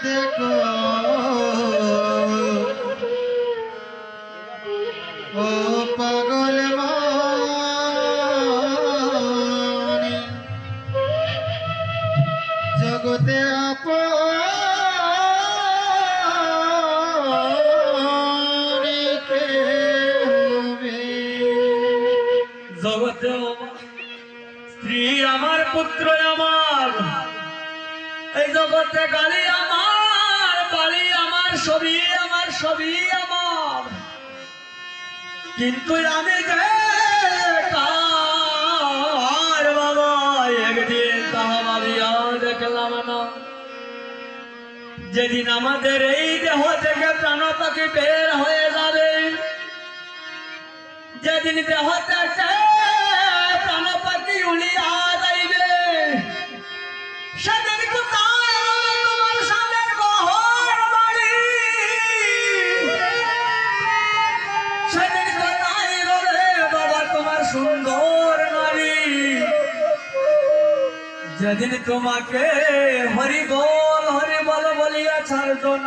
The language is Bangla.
দেখো ও পাগল মনে জগতে জগতে স্ত্রী আমার, পুত্র আমার, এই জগতে গাড়ি আমার, বাড়ি আমার, সবই আমার, সবই আমার, কিন্তু আমি যে কার বাবা একদিন তাহা ভাবিয়া দেখলাম না। যেদিন আমাদের এই দেহ থেকে প্রাণ পাখি বের হয়ে যাবে, যেদিন দেহ থেকে প্রাণ পাখি উড়িয়া যাইবে, সেদিন কোথায় তোমার সামনে ঘর বাড়ি, সেদিন কোথায় রে বাবা তোমার সুন্দর নারী, যেদিন তোমাকে হরি বল বলিয়া ছাড়তো না।